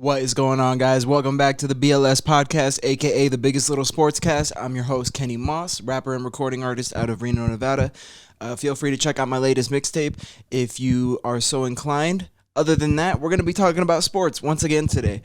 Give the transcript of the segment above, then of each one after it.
What is going on, guys? Welcome back to the BLS podcast, aka the biggest little sportscast. I'm your host, Kenny Moss, rapper and recording artist out of Reno, Nevada. Feel free to check out my latest mixtape if you are so inclined. Other than that, we're going to be talking about sports once again today.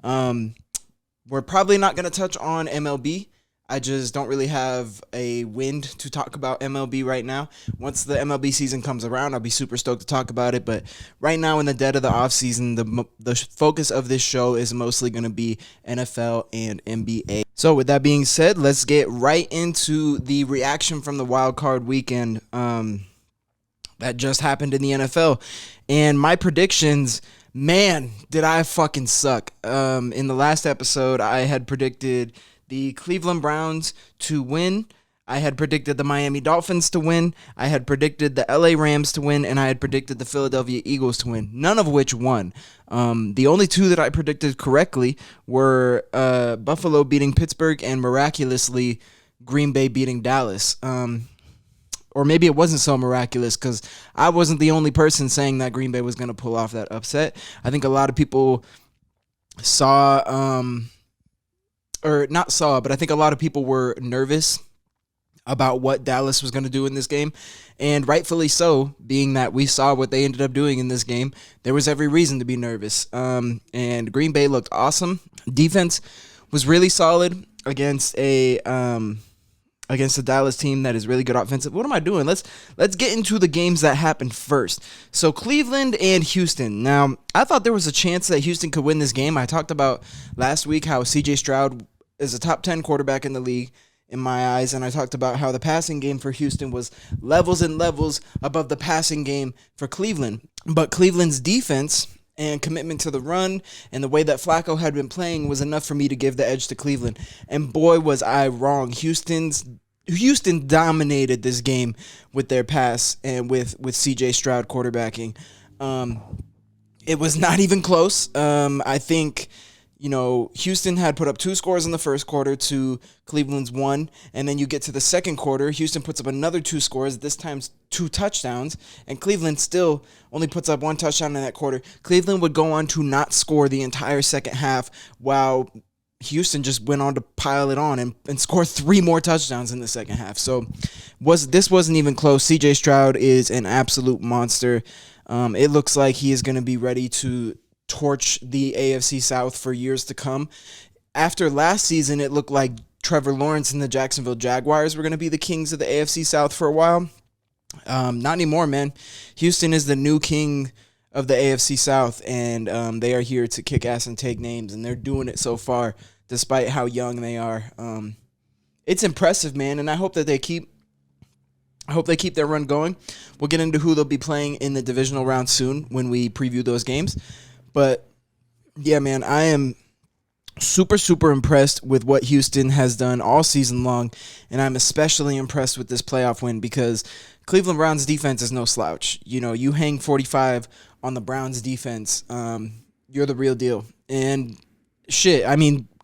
We're probably not going to touch on MLB. I just don't really have a wind to talk about MLB right now. Once the MLB season comes around, I'll be super stoked to talk about it. But right now, in the dead of the offseason, the focus of this show is mostly going to be NFL and NBA. So with that being said, let's get right into the reaction from the wild card weekend that just happened in the NFL. And my predictions, man, did I fucking suck. In the last episode, I had predicted the Cleveland Browns to win. I had predicted the Miami Dolphins to win. I had predicted the LA Rams to win, and I had predicted the Philadelphia Eagles to win, none of which won. The only two that I predicted correctly were Buffalo beating Pittsburgh and miraculously Green Bay beating Dallas. Or maybe it wasn't so miraculous because I wasn't the only person saying that Green Bay was going to pull off that upset. I think a lot of people saw... but I think a lot of people were nervous about what Dallas was going to do in this game, and rightfully so, being that we saw what they ended up doing in this game. There was every reason to be nervous, and Green Bay looked awesome. Defense was really solid against a Dallas team that is really good offensive. What am I doing? Let's get into the games that happened first. So Cleveland and Houston. Now, I thought there was a chance that Houston could win this game. I talked about last week how CJ Stroud is a top 10 quarterback in the league in my eyes, and I talked about how the passing game for Houston was levels and levels above the passing game for Cleveland. But Cleveland's defense and commitment to the run and the way that Flacco had been playing was enough for me to give the edge to Cleveland. And boy, was I wrong. Houston dominated this game with their pass and with CJ Stroud quarterbacking. It was not even close. I think, Houston had put up 2 scores in the first quarter to Cleveland's 1, and then you get to the second quarter, Houston puts up another 2 scores, this time 2 touchdowns, and Cleveland still only puts up 1 touchdown in that quarter. Cleveland would go on to not score the entire second half, while Houston just went on to pile it on and score 3 more touchdowns in the second half. So this wasn't even close. CJ Stroud is an absolute monster. It looks like he is going to be ready to torch the AFC South for years to come. After last season, it looked like Trevor Lawrence and the Jacksonville Jaguars were going to be the kings of the AFC South for a while. Not anymore, man. Houston is the new king of the AFC South, and they are here to kick ass and take names, and they're doing it so far, despite how young they are. It's impressive, man, and I hope they keep their run going. We'll get into who they'll be playing in the divisional round soon when we preview those games. But, yeah, man, I am super, super impressed with what Houston has done all season long, and I'm especially impressed with this playoff win because Cleveland Browns defense is no slouch. You hang 45 on the Browns defense, you're the real deal. And shit,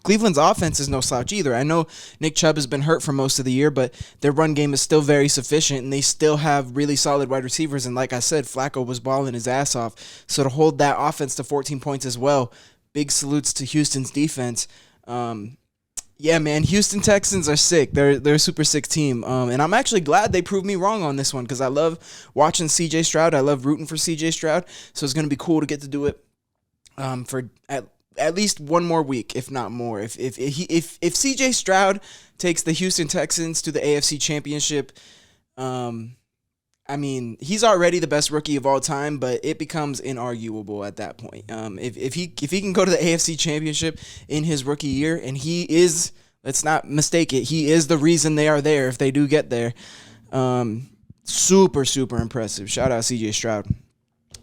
Cleveland's offense is no slouch either. I know Nick Chubb has been hurt for most of the year, but their run game is still very sufficient, and they still have really solid wide receivers. And like I said, Flacco was balling his ass off. So to hold that offense to 14 points as well, big salutes to Houston's defense. Yeah, man, Houston Texans are sick. They're a super sick team. And I'm actually glad they proved me wrong on this one because I love watching CJ Stroud. I love rooting for CJ Stroud. So it's going to be cool to get to do it for at least one more week, if not more. If CJ Stroud takes the Houston Texans to the AFC Championship, he's already the best rookie of all time, but it becomes inarguable at that point. If he can go to the AFC Championship in his rookie year, and he is, let's not mistake it, he is the reason they are there if they do get there. Super, super impressive. Shout out CJ Stroud.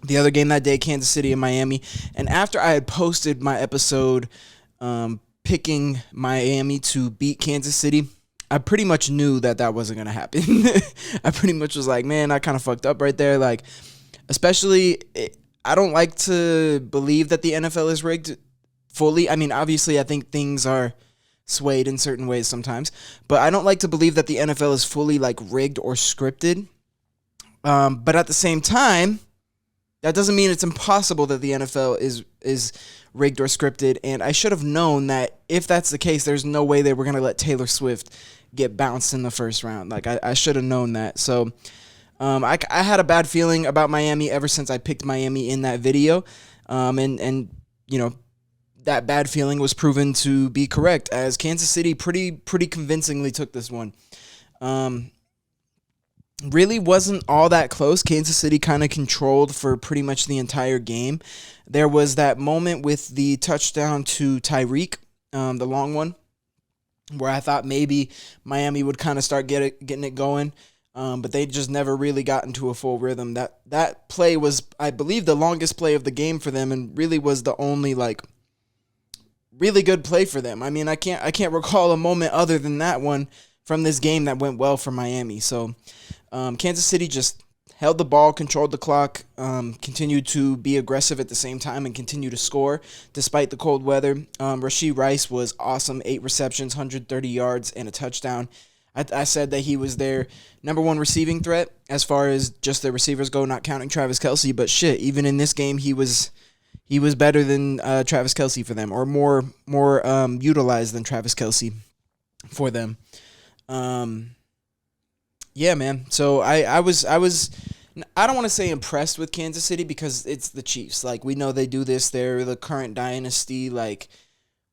The other game that day, Kansas City and Miami. And after I had posted my episode picking Miami to beat Kansas City, I pretty much knew that wasn't going to happen. I pretty much was like, man, I kind of fucked up right there. Like, especially, I don't like to believe that the NFL is rigged fully. Obviously, I think things are swayed in certain ways sometimes. But I don't like to believe that the NFL is fully, rigged or scripted. But at the same time, That doesn't mean it's impossible that the NFL is rigged or scripted. And I should have known that if that's the case, there's no way they were going to let Taylor Swift get bounced in the first round. Like, I should have known that. So I had a bad feeling about Miami ever since I picked Miami in that video. And you know, that bad feeling was proven to be correct, as Kansas City pretty convincingly took this one. Really wasn't all that close. Kansas City kind of controlled for pretty much the entire game. There was that moment with the touchdown to Tyreek, the long one, where I thought maybe Miami would kind of start getting it going, but they just never really got into a full rhythm. That play was, I believe, the longest play of the game for them, and really was the only really good play for them. I mean, I can't recall a moment other than that one from this game that went well for Miami. So Kansas City just held the ball, controlled the clock, continued to be aggressive at the same time, and continue to score despite the cold weather. Rashee Rice was awesome, 8 receptions, 130 yards, and a touchdown. I said that he was their number one receiving threat as far as just the receivers go, not counting Travis Kelce. But shit, even in this game, he was better than Travis Kelce for them, or more utilized than Travis Kelce for them. Yeah, man. So I was I don't want to say impressed with Kansas City because it's the Chiefs. Like, we know they do this. They're the current dynasty. Like,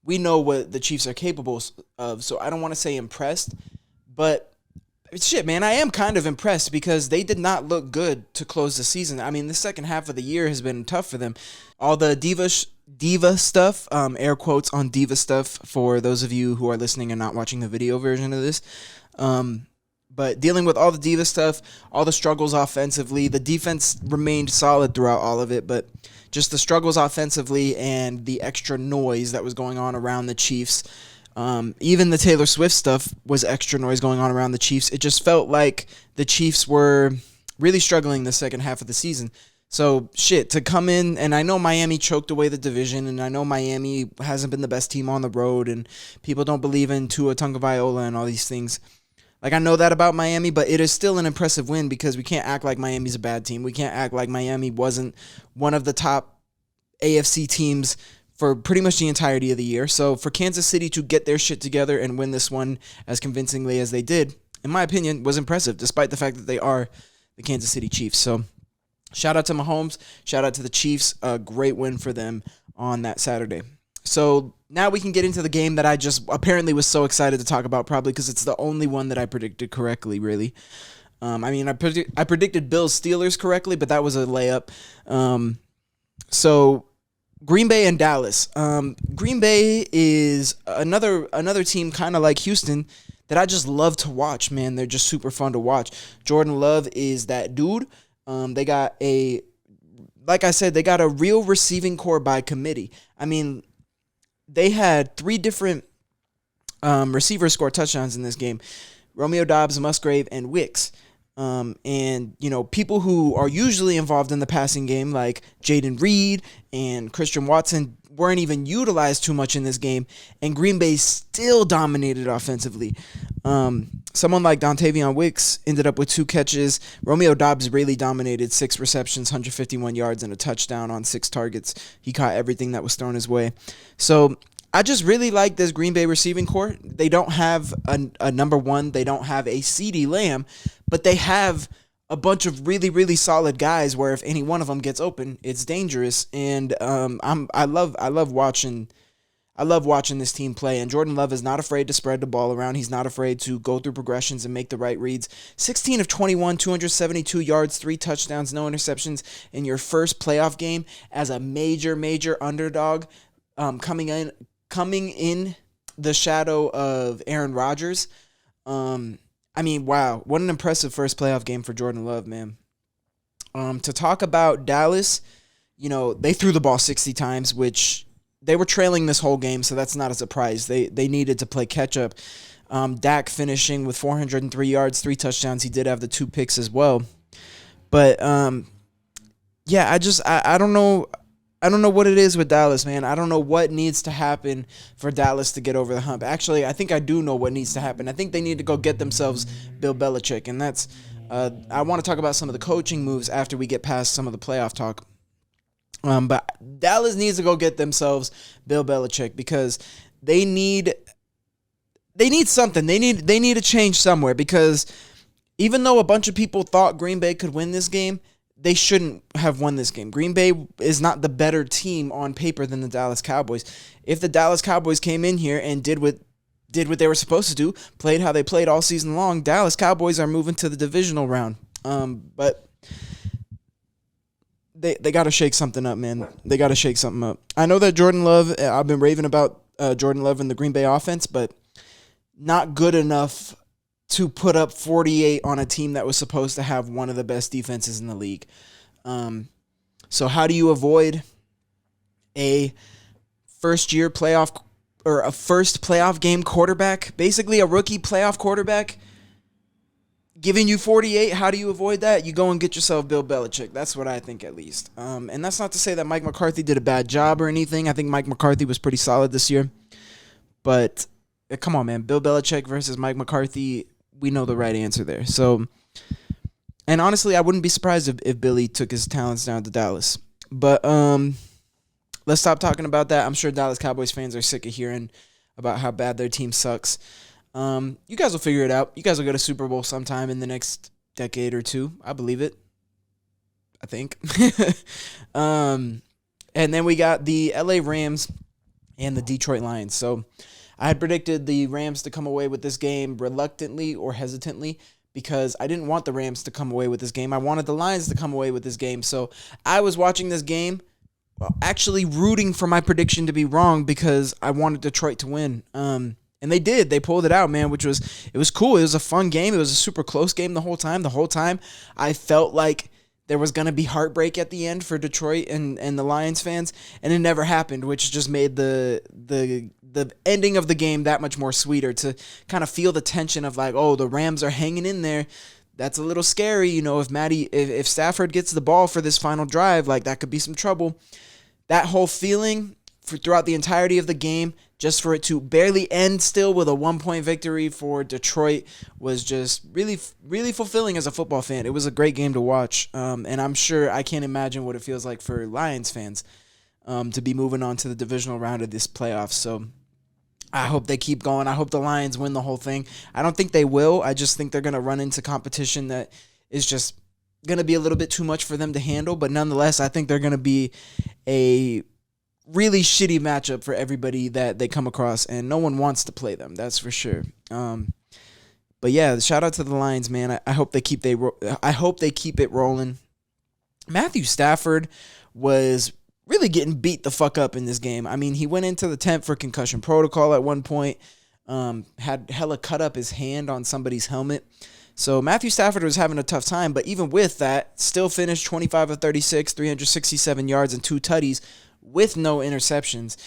we know what the Chiefs are capable of. So I don't want to say impressed, but shit, man, I am kind of impressed because they did not look good to close the season. I mean, the second half of the year has been tough for them. All the diva stuff, air quotes on diva stuff for those of you who are listening and not watching the video version of this. But dealing with all the diva stuff, all the struggles offensively, the defense remained solid throughout all of it, but just the struggles offensively and the extra noise that was going on around the Chiefs. Even the Taylor Swift stuff was extra noise going on around the Chiefs. It just felt like the Chiefs were really struggling the second half of the season. So, shit, to come in, and I know Miami choked away the division, and I know Miami hasn't been the best team on the road, and people don't believe in Tua Tagovailoa and all these things. Like, I know that about Miami, but it is still an impressive win because we can't act like Miami's a bad team. We can't act like Miami wasn't one of the top AFC teams for pretty much the entirety of the year. So for Kansas City to get their shit together and win this one as convincingly as they did, in my opinion, was impressive, despite the fact that they are the Kansas City Chiefs. So shout out to Mahomes. Shout out to the Chiefs. A great win for them on that Saturday. So now we can get into the game that I just apparently was so excited to talk about, probably because it's the only one that I predicted correctly, really. I mean, I predicted Bills Steelers correctly, but that was a layup. So Green Bay and Dallas. Green Bay is another team kind of like Houston that I just love to watch, man. They're just super fun to watch. Jordan Love is that dude. They got like I said, they got a real receiving core by committee. I mean, they had 3 different receivers score touchdowns in this game. Romeo Doubs, Musgrave, and Wicks. And, you know, people who are usually involved in the passing game, like Jaden Reed and Christian Watson, weren't even utilized too much in this game, and Green Bay still dominated offensively. Someone like Dontavion Wicks ended up with 2 catches. Romeo Doubs really dominated, 6 receptions, 151 yards, and a touchdown on 6 targets. He caught everything that was thrown his way. So I just really like this Green Bay receiving core. They don't have a number one. They don't have a CeeDee Lamb, but they have a bunch of really, really solid guys where if any one of them gets open, it's dangerous. And I love watching this team play. And Jordan Love is not afraid to spread the ball around. He's not afraid to go through progressions and make the right reads. 16 of 21, 272 yards, 3 touchdowns, no interceptions in your first playoff game as a major underdog, coming in the shadow of Aaron Rodgers. I mean, wow, what an impressive first playoff game for Jordan Love, man. To talk about Dallas, you know, they threw the ball 60 times, which they were trailing this whole game, so that's not a surprise. They needed to play catch-up. Dak finishing with 403 yards, 3 touchdowns. He did have the 2 picks as well. But, yeah, I don't know. I don't know what it is with Dallas, man. I don't know what needs to happen for Dallas to get over the hump. Actually, I think I do know what needs to happen. I think they need to go get themselves Bill Belichick, and that's I want to talk about some of the coaching moves after we get past some of the playoff talk. But Dallas needs to go get themselves Bill Belichick because they need something. They need a change somewhere because even though a bunch of people thought Green Bay could win this game, they shouldn't have won this game. Green Bay is not the better team on paper than the Dallas Cowboys. If the Dallas Cowboys came in here and did what they were supposed to do, played how they played all season long, Dallas Cowboys are moving to the divisional round. But they got to shake something up, man. They got to shake something up. I know that Jordan Love, I've been raving about Jordan Love and the Green Bay offense, but not good enough to put up 48 on a team that was supposed to have one of the best defenses in the league. So how do you avoid a first-year playoff or a first playoff game quarterback, basically a rookie playoff quarterback, giving you 48? How do you avoid that? You go and get yourself Bill Belichick. That's what I think, at least. And that's not to say that Mike McCarthy did a bad job or anything. I think Mike McCarthy was pretty solid this year. But come on, man. Bill Belichick versus Mike McCarthy, we know the right answer there. So, and honestly, I wouldn't be surprised if Billy took his talents down to Dallas. But let's stop talking about that. I'm sure Dallas Cowboys fans are sick of hearing about how bad their team sucks. You guys will figure it out. You guys will go to Super Bowl sometime in the next decade or two. I believe it. I think. And then we got the LA Rams and the Detroit Lions. So I had predicted the Rams to come away with this game reluctantly or hesitantly because I didn't want the Rams to come away with this game. I wanted the Lions to come away with this game. So I was watching this game, actually rooting for my prediction to be wrong because I wanted Detroit to win. And they did. They pulled it out, man, it was cool. It was a fun game. It was a super close game the whole time. The whole time I felt like there was going to be heartbreak at the end for Detroit and the Lions fans, and it never happened, which just made the ending of the game that much more sweeter to kind of feel the tension of like, oh, the Rams are hanging in there. That's a little scary, if Stafford gets the ball for this final drive, like that could be some trouble. That whole feeling throughout the entirety of the game, just for it to barely end still with a 1-point victory for Detroit was just really, really fulfilling as a football fan. It was a great game to watch, and I'm sure I can't imagine what it feels like for Lions fans to be moving on to the divisional round of this playoffs. So I hope they keep going. I hope the Lions win the whole thing. I don't think they will. I just think they're going to run into competition that is just going to be a little bit too much for them to handle, but nonetheless, I think they're going to be a really shitty matchup for everybody that they come across, and no one wants to play them. That's for sure. But yeah, shout out to the Lions, man. I hope they keep it rolling. Matthew Stafford was really getting beat the fuck up in this game. I mean, he went into the tent for concussion protocol at one point. Had hella cut up his hand on somebody's helmet. So Matthew Stafford was having a tough time, but even with that, still finished 25 of 36, 367 yards and 2 tutties with no interceptions.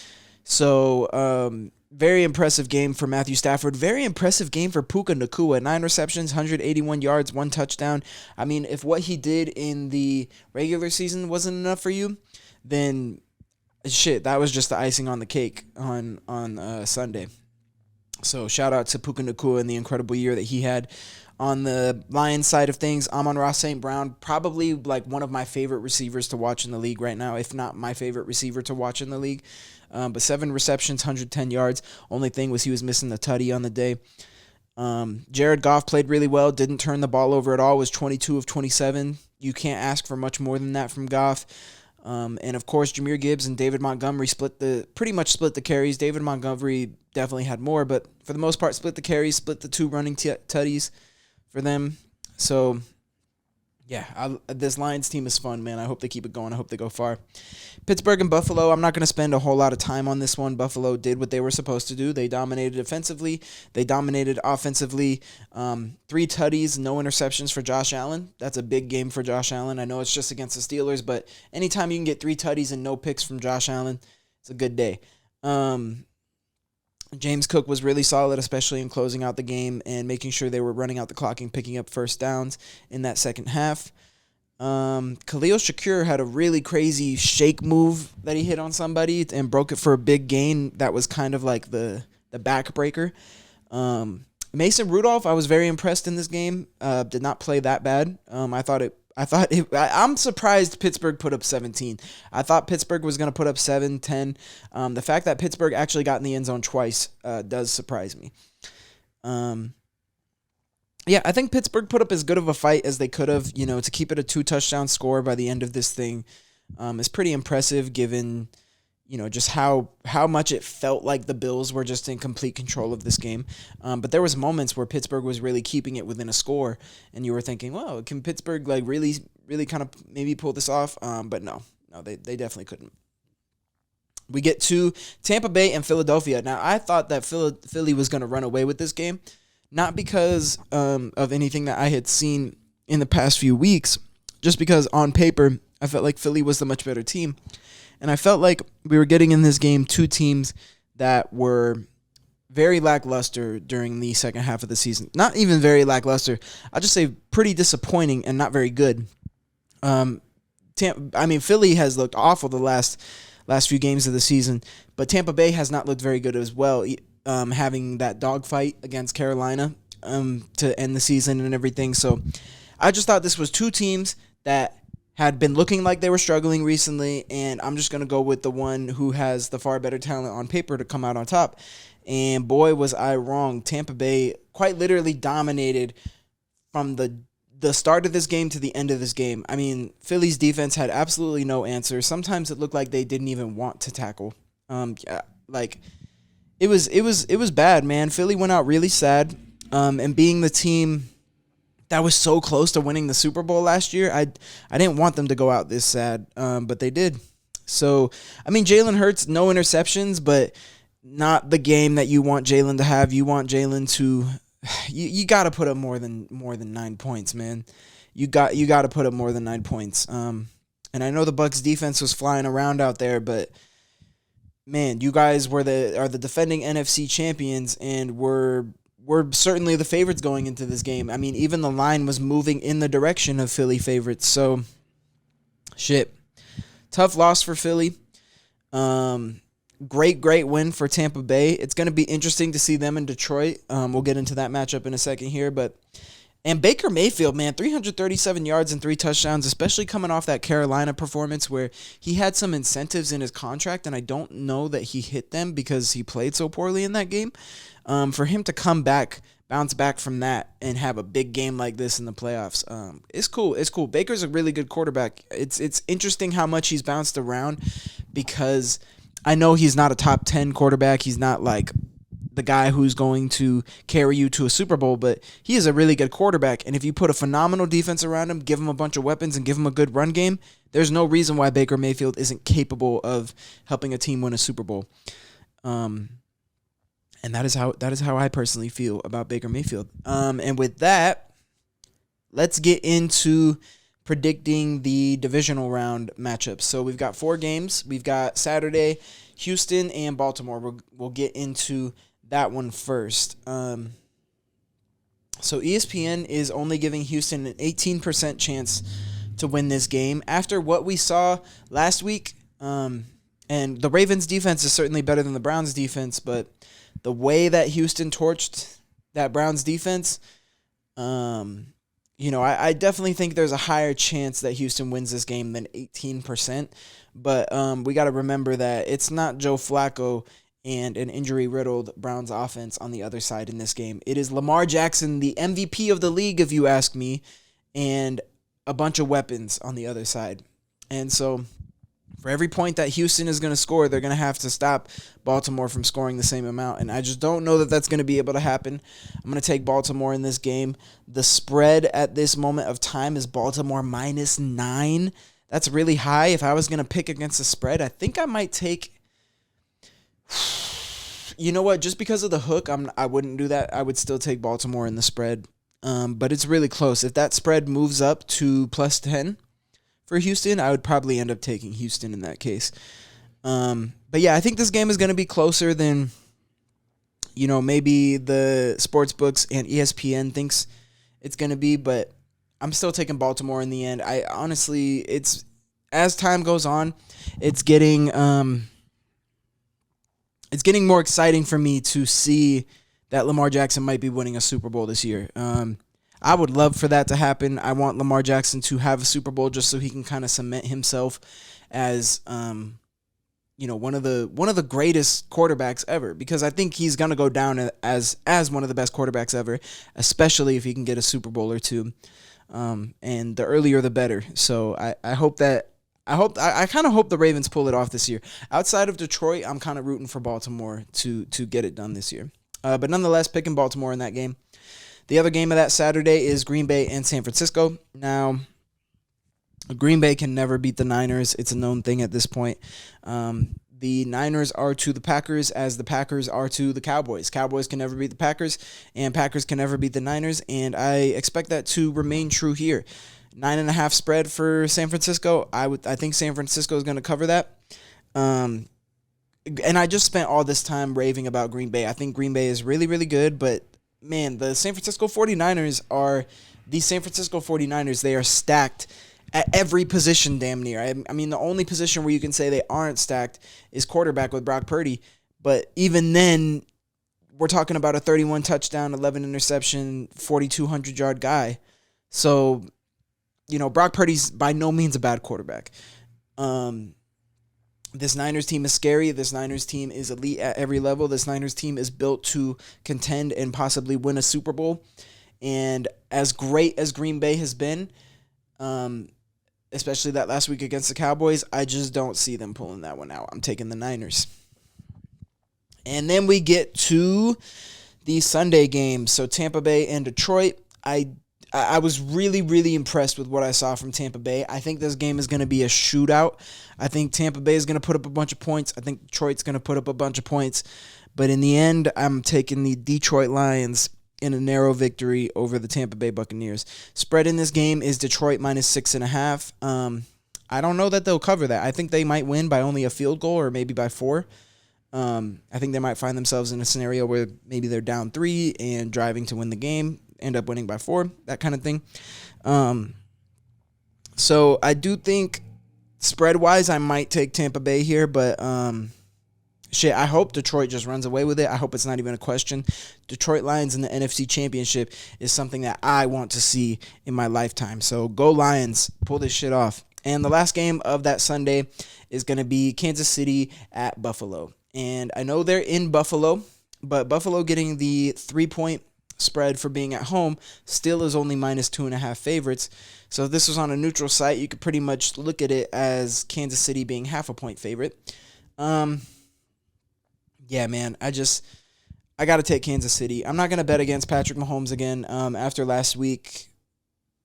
So very impressive game for Matthew Stafford. Very impressive game for Puka Nacua. 9 receptions, 181 yards, 1 touchdown. I mean, if what he did in the regular season wasn't enough for you, then shit, that was just the icing on the cake on Sunday. So shout out to Puka Nacua and the incredible year that he had. On the Lions side of things, Amon-Ra St. Brown, probably like one of my favorite receivers to watch in the league right now, if not my favorite receiver to watch in the league. But 7 receptions, 110 yards. Only thing was he was missing the tutty on the day. Jared Goff played really well, didn't turn the ball over at all, was 22 of 27. You can't ask for much more than that from Goff. And of course, Jahmyr Gibbs and David Montgomery pretty much split the carries. David Montgomery definitely had more, but for the most part, split the carries, split the 2 running tutties for them. So, yeah, this Lions team is fun, man. I hope they keep it going. I hope they go far. Pittsburgh and Buffalo, I'm not going to spend a whole lot of time on this one. Buffalo did what they were supposed to do. They dominated defensively. They dominated offensively. 3 tutties, no interceptions for Josh Allen. That's a big game for Josh Allen. I know it's just against the Steelers, but anytime you can get 3 tutties and no picks from Josh Allen, it's a good day. James Cook was really solid, especially in closing out the game and making sure they were running out the clock and picking up first downs in that second half. Khalil Shakir had a really crazy shake move that he hit on somebody and broke it for a big gain. That was kind of like the backbreaker. Mason Rudolph, I was very impressed in this game. Did not play that bad. I I'm surprised Pittsburgh put up 17. I thought Pittsburgh was going to put up 7, 10. The fact that Pittsburgh actually got in the end zone twice does surprise me. Yeah, I think Pittsburgh put up as good of a fight as they could have. To keep it a 2-touchdown score by the end of this thing is pretty impressive given, just how much it felt like the Bills were just in complete control of this game. But there was moments where Pittsburgh was really keeping it within a score, and you were thinking, well, can Pittsburgh really, really kind of maybe pull this off? But no, they definitely couldn't. We get to Tampa Bay and Philadelphia. Now, I thought that Philly was going to run away with this game, not because of anything that I had seen in the past few weeks, just because on paper, I felt like Philly was the much better team. And I felt like we were getting in this game two teams that were very lackluster during the second half of the season. Not even very lackluster. I'll just say pretty disappointing and not very good. Philly has looked awful the last few games of the season, but Tampa Bay has not looked very good as well, having that dogfight against Carolina to end the season and everything. So I just thought this was two teams that had been looking like they were struggling recently, and I'm just going to go with the one who has the far better talent on paper to come out on top. And boy, was I wrong. Tampa Bay quite literally dominated from the start of this game to the end of this game. I mean, Philly's defense had absolutely no answer. Sometimes it looked like they didn't even want to tackle. It was bad, man. Philly went out really sad. And being the team that was so close to winning the Super Bowl last year, I didn't want them to go out this sad, but they did. So, I mean, Jalen Hurts, no interceptions, but not the game that you want Jalen to have. You want Jalen to, you got to put up more than 9 points, man. You got to put up more than 9 points. And I know the Bucs defense was flying around out there, but man, you guys are the defending NFC champions, and we're certainly the favorites going into this game. I mean, even the line was moving in the direction of Philly favorites. So, shit. Tough loss for Philly. Great win for Tampa Bay. It's going to be interesting to see them in Detroit. We'll get into that matchup in a second here. And Baker Mayfield, man, 337 yards and 3 touchdowns, especially coming off that Carolina performance where he had some incentives in his contract, and I don't know that he hit them because he played so poorly in that game. For him to bounce back from that and have a big game like this in the playoffs, it's cool. It's cool. Baker's a really good quarterback. It's interesting how much he's bounced around because I know he's not a top 10 quarterback. He's not like the guy who's going to carry you to a Super Bowl, but he is a really good quarterback. And if you put a phenomenal defense around him, give him a bunch of weapons, and give him a good run game, there's no reason why Baker Mayfield isn't capable of helping a team win a Super Bowl. And that is how I personally feel about Baker Mayfield. And with that, let's get into predicting the divisional round matchups. So we've got 4 games. We've got Saturday, Houston and Baltimore. We'll get into that one first. So ESPN is only giving Houston an 18% chance to win this game. After what we saw last week, and the Ravens defense is certainly better than the Browns defense, but the way that Houston torched that Browns defense, I definitely think there's a higher chance that Houston wins this game than 18%. But we got to remember that it's not Joe Flacco and an injury-riddled Browns offense on the other side in this game. It is Lamar Jackson, the MVP of the league, if you ask me, and a bunch of weapons on the other side. And so for every point that Houston is going to score, they're going to have to stop Baltimore from scoring the same amount. And I just don't know that that's going to be able to happen. I'm going to take Baltimore in this game. The spread at this moment of time is Baltimore -9. That's really high. If I was going to pick against the spread, I think I might take... You know what? Just because of the hook, I wouldn't do that. I would still take Baltimore in the spread. But it's really close. If that spread moves up to +10 for Houston, I would probably end up taking Houston in that case. But yeah, I think this game is going to be closer than, maybe the sports books and ESPN thinks it's going to be. But I'm still taking Baltimore in the end. I honestly, as time goes on, it's getting more exciting for me to see that Lamar Jackson might be winning a Super Bowl this year. I would love for that to happen. I want Lamar Jackson to have a Super Bowl just so he can kind of cement himself as one of the greatest quarterbacks ever, because I think he's gonna go down as one of the best quarterbacks ever, especially if he can get a Super Bowl or two. And the earlier the better. So I hope that I kind of hope the Ravens pull it off this year. Outside of Detroit, I'm kind of rooting for Baltimore to get it done this year. But nonetheless, picking Baltimore in that game. The other game of that Saturday is Green Bay and San Francisco. Now, Green Bay can never beat the Niners. It's a known thing at this point. The Niners are to the Packers as the Packers are to the Cowboys. Cowboys can never beat the Packers, and Packers can never beat the Niners, and I expect that to remain true here. 9.5 spread for San Francisco. I think San Francisco is going to cover that. And I just spent all this time raving about Green Bay. I think Green Bay is really, really good, but man, the San Francisco 49ers are the San Francisco 49ers. They are stacked at every position damn near. I mean, the only position where you can say they aren't stacked is quarterback with Brock Purdy. But even then, we're talking about a 31 touchdown, 11 interception, 4,200-yard guy. So, Brock Purdy's by no means a bad quarterback. This Niners team is scary. This Niners team is elite at every level. This Niners team is built to contend and possibly win a Super Bowl. And as great as Green Bay has been, especially that last week against the Cowboys, I just don't see them pulling that one out. I'm taking the Niners. And then we get to the Sunday games. So Tampa Bay and Detroit. I was really, really impressed with what I saw from Tampa Bay. I think this game is going to be a shootout. I think Tampa Bay is going to put up a bunch of points. I think Detroit's going to put up a bunch of points. But in the end, I'm taking the Detroit Lions in a narrow victory over the Tampa Bay Buccaneers. Spread in this game is Detroit minus 6.5. I don't know that they'll cover that. I think they might win by only a field goal or maybe by 4. I think they might find themselves in a scenario where maybe they're down 3 and driving to win the game, end up winning by 4, that kind of thing. So I do think spread-wise I might take Tampa Bay here, but I hope Detroit just runs away with it. I hope it's not even a question. Detroit Lions in the NFC Championship is something that I want to see in my lifetime. So go Lions, pull this shit off. And the last game of that Sunday is going to be Kansas City at Buffalo. And I know they're in Buffalo, but Buffalo getting the 3-point spread for being at home still is only minus 2.5 favorites. So if this was on a neutral site, you could pretty much look at it as Kansas City being half a point favorite. Yeah, man, I got to take Kansas City. I'm not going to bet against Patrick Mahomes again. After last week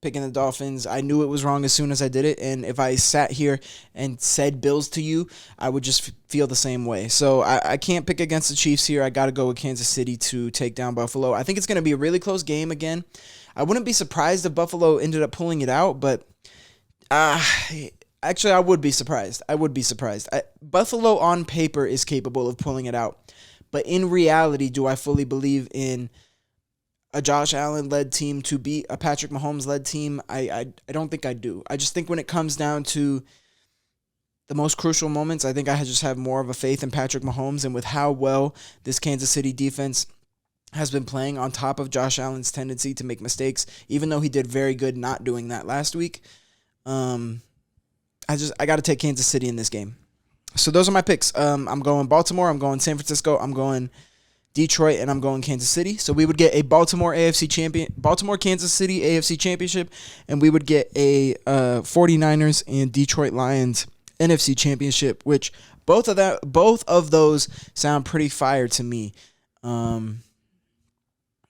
picking the Dolphins, I knew it was wrong as soon as I did it. And if I sat here and said Bills to you, I would just feel the same way. So I can't pick against the Chiefs here. I got to go with Kansas City to take down Buffalo. I think it's going to be a really close game again. I wouldn't be surprised if Buffalo ended up pulling it out, but actually, I would be surprised. Buffalo on paper is capable of pulling it out. But in reality, do I fully believe in a Josh Allen-led team to beat a Patrick Mahomes-led team? I don't think I do. I just think when it comes down to the most crucial moments, I think I just have more of a faith in Patrick Mahomes. And with how well this Kansas City defense has been playing on top of Josh Allen's tendency to make mistakes, even though he did very good not doing that last week, I got to take Kansas City in this game. So those are my picks. I'm going Baltimore, I'm going San Francisco, I'm going Detroit, and I'm going Kansas City. So we would get a Baltimore Kansas City AFC Championship, and we would get a 49ers and Detroit Lions NFC Championship, which both of those sound pretty fire to me.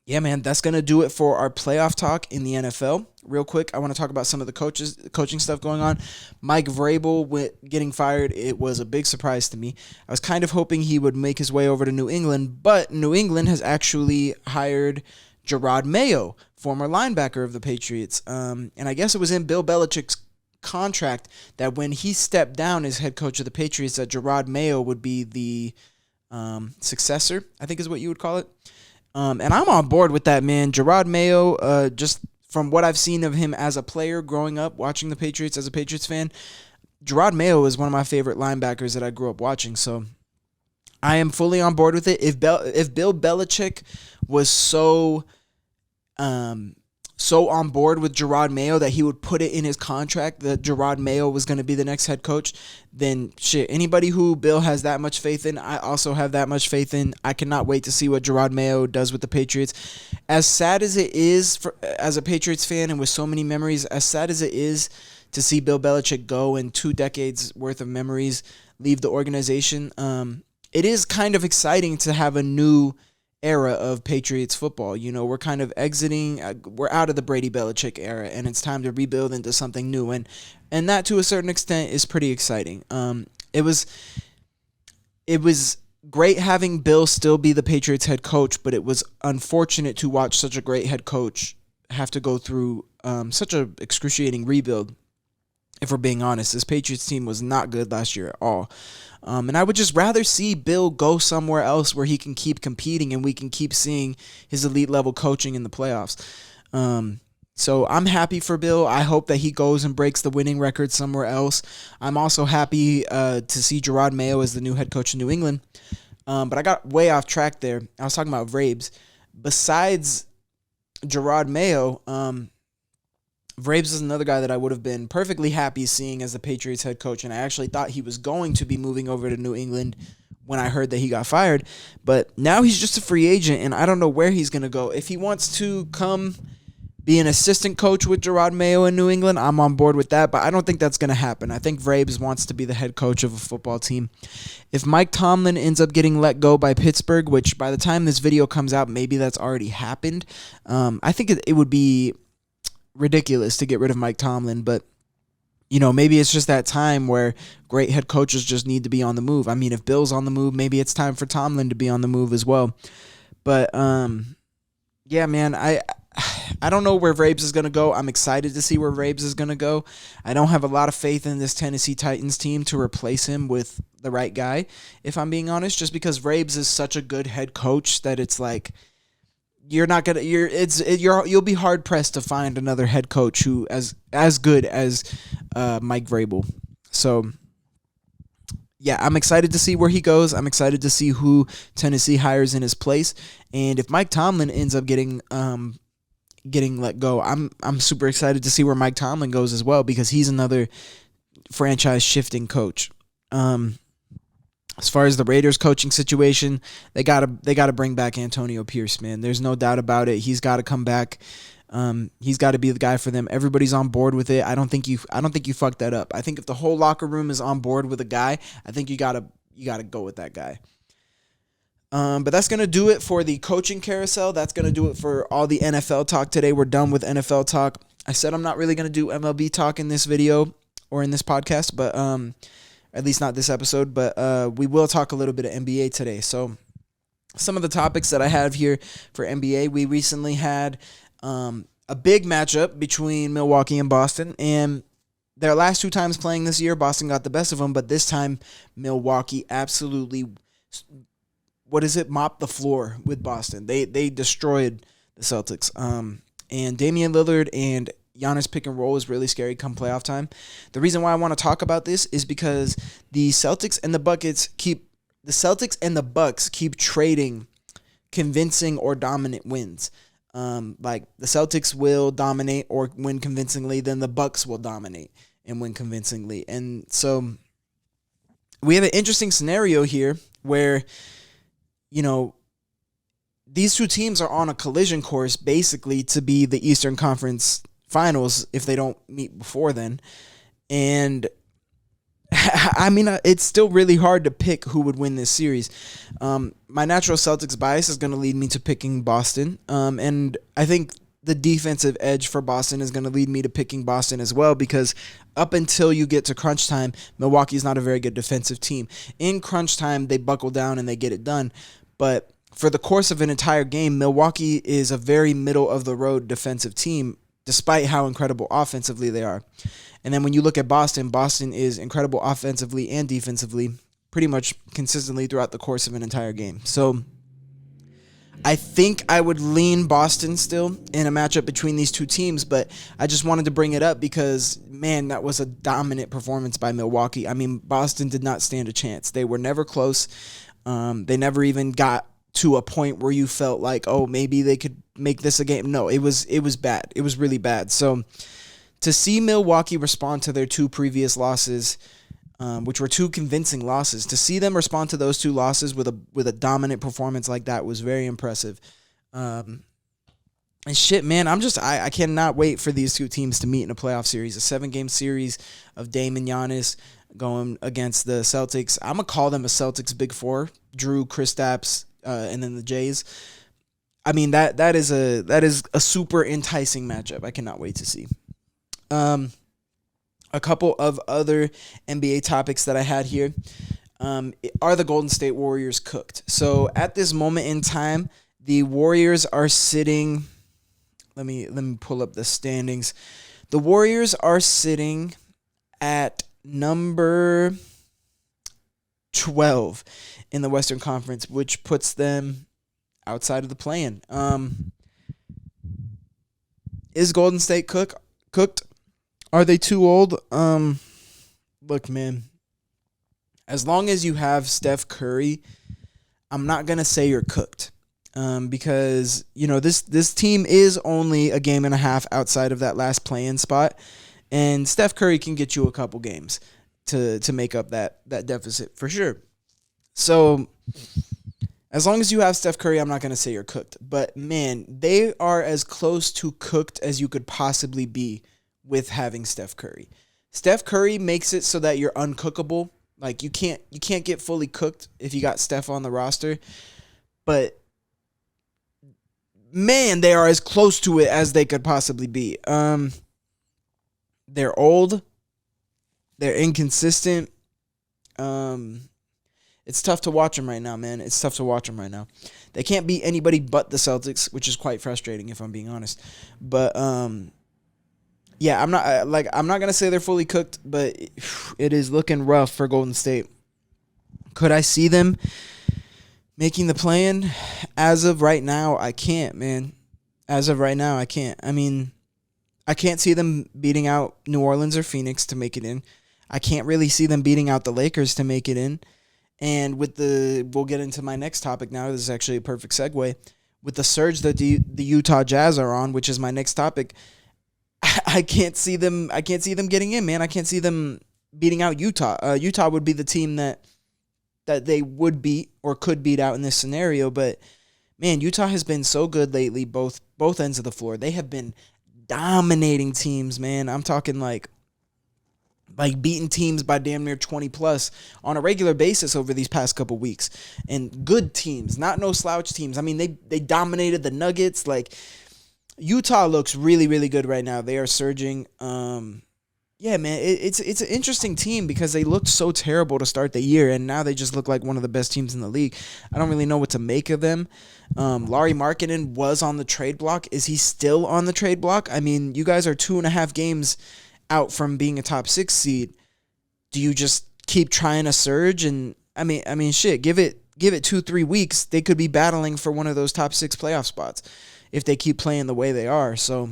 Yeah, man, that's going to do it for our playoff talk in the NFL. Real quick, I want to talk about some of the coaching stuff going on. Mike Vrabel getting fired, it was a big surprise to me. I was kind of hoping he would make his way over to New England, but New England has actually hired Jerod Mayo, former linebacker of the Patriots. And I guess it was in Bill Belichick's contract that when he stepped down as head coach of the Patriots, that Jerod Mayo would be the successor, I think is what you would call it. And I'm on board with that, man. Jerod Mayo, just from what I've seen of him as a player growing up, watching the Patriots as a Patriots fan, Jerod Mayo is one of my favorite linebackers that I grew up watching. So I am fully on board with it. If Bill Belichick was so so on board with Jerod Mayo that he would put it in his contract that Jerod Mayo was going to be the next head coach, then shit, anybody who Bill has that much faith in, I also have that much faith in. I cannot wait to see what Jerod Mayo does with the Patriots. As sad as it is as a Patriots fan and with so many memories, as sad as it is to see Bill Belichick go and 2 decades worth of memories leave the organization, it is kind of exciting to have a new era of Patriots football. You know, we're kind of exiting, we're out of the Brady Belichick era, and it's time to rebuild into something new, and that to a certain extent is pretty exciting. It was great having Bill still be the Patriots head coach, but it was unfortunate to watch such a great head coach have to go through such a excruciating rebuild. If we're being honest, this Patriots team was not good last year at all. And I would just rather see Bill go somewhere else where he can keep competing and we can keep seeing his elite level coaching in the playoffs. So I'm happy for Bill. I hope that he goes and breaks the winning record somewhere else. I'm also happy to see Jerod Mayo as the new head coach in New England. But I got way off track there. I was talking about Vrabes. Besides Jerod Mayo, Vrabes is another guy that I would have been perfectly happy seeing as the Patriots head coach, and I actually thought he was going to be moving over to New England when I heard that he got fired. But now he's just a free agent, and I don't know where he's going to go. If he wants to come be an assistant coach with Jerod Mayo in New England, I'm on board with that, but I don't think that's going to happen. I think Vrabes wants to be the head coach of a football team. If Mike Tomlin ends up getting let go by Pittsburgh, which by the time this video comes out, maybe that's already happened, I think it would be ridiculous to get rid of Mike Tomlin, but you know, maybe it's just that time where great head coaches just need to be on the move. I mean, if Bill's on the move, maybe it's time for Tomlin to be on the move as well. But yeah, man, I don't know where Vrabes is going to go. I'm excited to see where Vrabes is going to go. I don't have a lot of faith in this Tennessee Titans team to replace him with the right guy, if I'm being honest, just because Vrabes is such a good head coach that it's like you'll be hard pressed to find another head coach who as good as Mike Vrabel. So yeah, I'm excited to see where he goes. I'm excited to see who Tennessee hires in his place, and if Mike Tomlin ends up getting let go, I'm super excited to see where Mike Tomlin goes as well, because he's another franchise shifting coach. As far as the Raiders coaching situation, they gotta bring back Antonio Pierce, man. There's no doubt about it. He's got to come back. He's got to be the guy for them. Everybody's on board with it. I don't think you fucked that up. I think if the whole locker room is on board with a guy, I think you gotta go with that guy. But that's going to do it for the coaching carousel. That's going to do it for all the NFL talk today. We're done with NFL talk. I said I'm not really going to do MLB talk in this video or in this podcast, but at least not this episode. But we will talk a little bit of NBA today. So some of the topics that I have here for NBA, we recently had a big matchup between Milwaukee and Boston, and their last 2 times playing this year, Boston got the best of them, but this time Milwaukee absolutely mopped the floor with Boston. They destroyed the Celtics. And Damian Lillard and Giannis pick and roll is really scary come playoff time. The reason why I want to talk about this is because the Celtics and the Bucks keep trading convincing or dominant wins. Like the Celtics will dominate or win convincingly, then the Bucks will dominate and win convincingly. And so we have an interesting scenario here where, you know, these two teams are on a collision course basically to be the Eastern Conference Finals if they don't meet before then. And I mean, it's still really hard to pick who would win this series. My natural Celtics bias is going to lead me to picking Boston. And I think the defensive edge for Boston is going to lead me to picking Boston as well, because up until you get to crunch time, Milwaukee's not a very good defensive team. In crunch time, they buckle down and they get it done. But for the course of an entire game, Milwaukee is a very middle-of-the-road defensive team, despite how incredible offensively they are. And then when you look at Boston, Boston is incredible offensively and defensively pretty much consistently throughout the course of an entire game. So I think I would lean Boston still in a matchup between these two teams, but I just wanted to bring it up because, man, that was a dominant performance by Milwaukee. I mean, Boston did not stand a chance. They were never close. They never even got to a point where you felt like, oh, maybe they could make this a game. No, it was bad. It was really bad. So to see Milwaukee respond to their two previous losses, which were two convincing losses, to see them respond to those two losses with a dominant performance like that was very impressive. And shit, man, I cannot wait for these two teams to meet in a playoff series, a 7-game series of Dame and Giannis going against the Celtics. I'm gonna call them a Celtics Big Four: Drew, Kristaps, and then the Jays. I mean, that is a super enticing matchup. I cannot wait to see. A couple of other NBA topics that I had here. Are the Golden State Warriors cooked? So at this moment in time, the Warriors are sitting. Let me pull up the standings. The Warriors are sitting at number 12 in the Western Conference, which puts them outside of the play-in. Is Golden State cooked? Are they too old? Look, man. As long as you have Steph Curry, I'm not gonna say you're cooked. Because this team is only a game and a half outside of that last play-in spot, and Steph Curry can get you a couple games to make up that deficit for sure. So as long as you have Steph Curry, I'm not gonna say you're cooked. But man, they are as close to cooked as you could possibly be with having Steph Curry. Steph Curry makes it so that you're uncookable. Like you can't get fully cooked if you got Steph on the roster. But man, they are as close to it as they could possibly be. They're old. They're inconsistent. It's tough to watch them right now, man. It's tough to watch them right now. They can't beat anybody but the Celtics, which is quite frustrating if I'm being honest. But yeah, I'm not gonna say they're fully cooked, but it is looking rough for Golden State. Could I see them making the play-in? As of right now, I can't, man. As of right now, I can't. I mean, I can't see them beating out New Orleans or Phoenix to make it in. I can't really see them beating out the Lakers to make it in. And we'll get into my next topic now. This is actually a perfect segue. With the surge that the Utah Jazz are on, which is my next topic, I can't see them getting in, man. I can't see them beating out Utah. Utah would be the team that they would beat or could beat out in this scenario. But man, Utah has been so good lately, both ends of the floor. They have been dominating teams, man. I'm talking like beating teams by damn near 20 plus on a regular basis over these past couple weeks. And good teams, not no slouch teams. I mean, they dominated the Nuggets. Like, Utah looks really, really good right now. They are surging. Yeah, man, it's an interesting team because they looked so terrible to start the year, and now they just look like one of the best teams in the league. I don't really know what to make of them. Lauri Markkanen was on the trade block. Is he still on the trade block? I mean, you guys are 2.5 games out from being a top 6 seed. Do you just keep trying to surge? And I mean, shit, give it 2-3 weeks. They could be battling for one of those top 6 playoff spots if they keep playing the way they are. So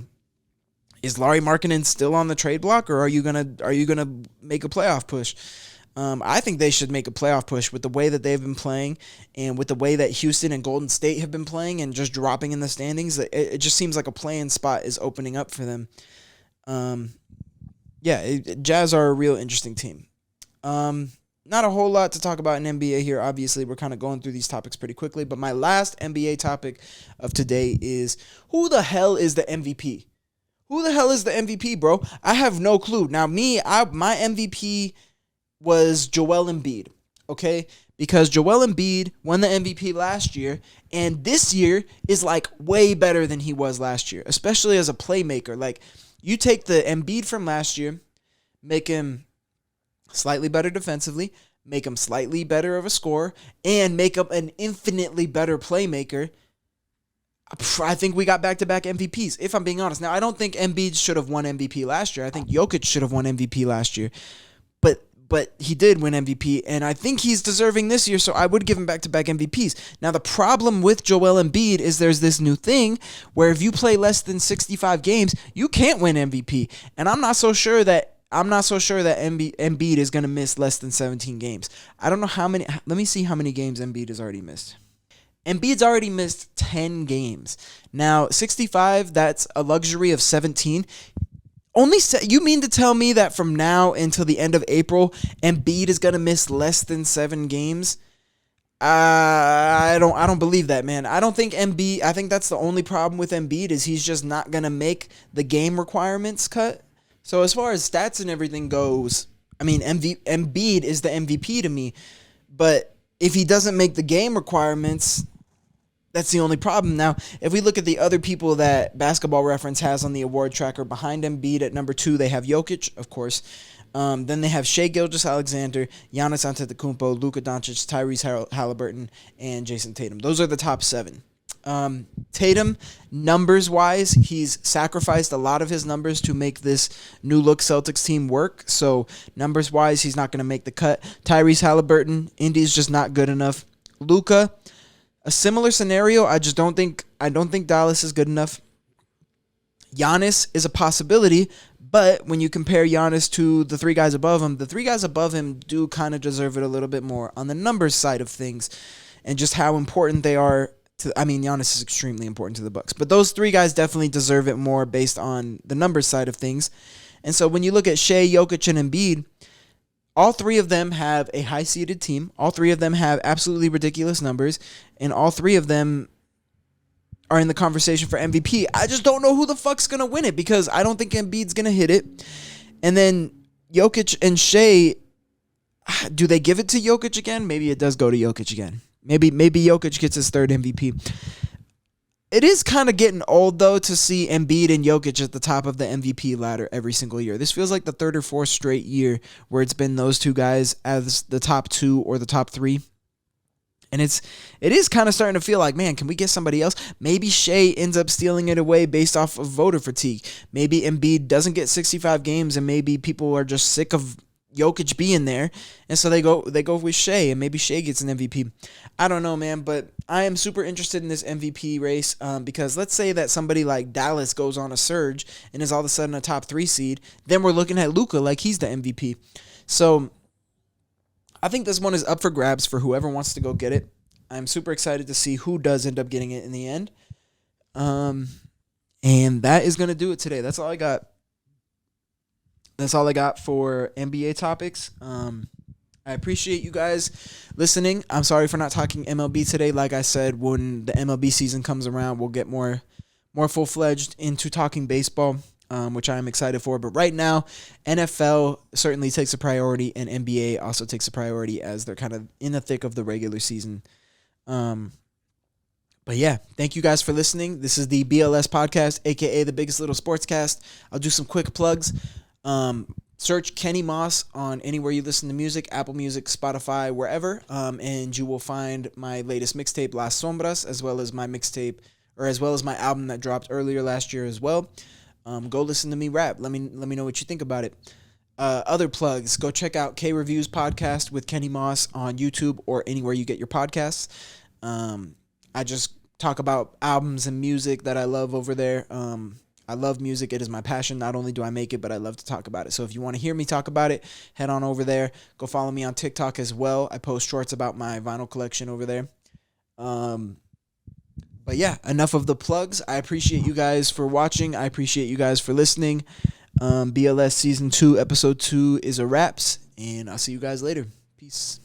is Lauri Markkanen still on the trade block, or are you gonna make a playoff push? I think they should make a playoff push with the way that they've been playing and with the way that Houston and Golden State have been playing and just dropping in the standings. It just seems like a play-in spot is opening up for them. Jazz are a real interesting team. Not a whole lot to talk about in NBA here. Obviously, we're kind of going through these topics pretty quickly. But my last NBA topic of today is, who the hell is the MVP? Who the hell is the MVP, bro? I have no clue. Now, my MVP was Joel Embiid, okay? Because Joel Embiid won the MVP last year, and this year is, like, way better than he was last year, especially as a playmaker. Like, you take the Embiid from last year, make him slightly better defensively, make him slightly better of a scorer, and make him an infinitely better playmaker. I think we got back-to-back MVPs, if I'm being honest. Now, I don't think Embiid should have won MVP last year. I think Jokic should have won MVP last year. But he did win MVP, and I think he's deserving this year, so I would give him back-to-back MVPs. Now, the problem with Joel Embiid is there's this new thing where if you play less than 65 games, you can't win MVP. And I'm not so sure that Embiid is going to miss less than 17 games. I don't know how many. Let me see how many games Embiid has already missed. Embiid's already missed 10 games. Now, 65, that's a luxury of 17. You mean to tell me that from now until the end of April, Embiid is going to miss less than 7 games? I don't believe that, man. I think that's the only problem with Embiid is he's just not going to make the game requirements cut. So as far as stats and everything goes, I mean, Embiid is the MVP to me. But if he doesn't make the game requirements, that's the only problem. Now, if we look at the other people that Basketball Reference has on the award tracker, behind Embiid at number 2, they have Jokic, of course. Then they have Shai Gilgeous-Alexander, Giannis Antetokounmpo, Luka Doncic, Tyrese Halliburton, and Jason Tatum. Those are the top 7. Tatum, numbers-wise, he's sacrificed a lot of his numbers to make this new-look Celtics team work. So, numbers-wise, he's not going to make the cut. Tyrese Halliburton, Indy's just not good enough. Luka, a similar scenario. I don't think Dallas is good enough. Giannis is a possibility, but when you compare Giannis to the 3 guys above him, the 3 guys above him do kind of deserve it a little bit more on the numbers side of things and just how important they are. Giannis is extremely important to the Bucks, but those 3 guys definitely deserve it more based on the numbers side of things. And so when you look at Shai, Jokic, and Embiid, all 3 of them have a high-seeded team. All 3 of them have absolutely ridiculous numbers, and all 3 of them are in the conversation for MVP. I just don't know who the fuck's going to win it because I don't think Embiid's going to hit it. And then Jokic and Shai, do they give it to Jokic again? Maybe it does go to Jokic again. Maybe Jokic gets his 3rd MVP. It is kind of getting old, though, to see Embiid and Jokic at the top of the MVP ladder every single year. This feels like the 3rd or 4th straight year where it's been those 2 guys as the top 2 or the top 3. And it is kind of starting to feel like, man, can we get somebody else? Maybe Shai ends up stealing it away based off of voter fatigue. Maybe Embiid doesn't get 65 games, and maybe people are just sick of Jokic being there, and so they go with Shai, and maybe Shai gets an MVP. I don't know, man, but I am super interested in this MVP race because let's say that somebody like Dallas goes on a surge and is all of a sudden a top 3 seed, then we're looking at Luka like he's the MVP. So I think this one is up for grabs for whoever wants to go get it. I'm super excited to see who does end up getting it in the end. And that is going to do it today. That's all I got. That's all I got for NBA topics. I appreciate you guys listening. I'm sorry for not talking MLB today. Like I said, when the MLB season comes around, we'll get more full-fledged into talking baseball, which I am excited for. But right now, NFL certainly takes a priority, and NBA also takes a priority as they're kind of in the thick of the regular season. But yeah, thank you guys for listening. This is the BLS podcast, aka the biggest little sportscast. I'll do some quick plugs. Search Kenny Moss on anywhere you listen to music, Apple Music, Spotify, wherever, and you will find my latest mixtape, Las Sombras, as well as my my album that dropped earlier last year as well. Go listen to me rap. Let me know what you think about it. Other plugs, go check out K Reviews podcast with Kenny Moss on YouTube or anywhere you get your podcasts. I just talk about albums and music that I love over there. I love music. It is my passion. Not only do I make it, but I love to talk about it. So if you want to hear me talk about it, head on over there. Go follow me on TikTok as well. I post shorts about my vinyl collection over there. But yeah, enough of the plugs. I appreciate you guys for watching. I appreciate you guys for listening. BLS Season 2, Episode 2 is a wraps, and I'll see you guys later. Peace.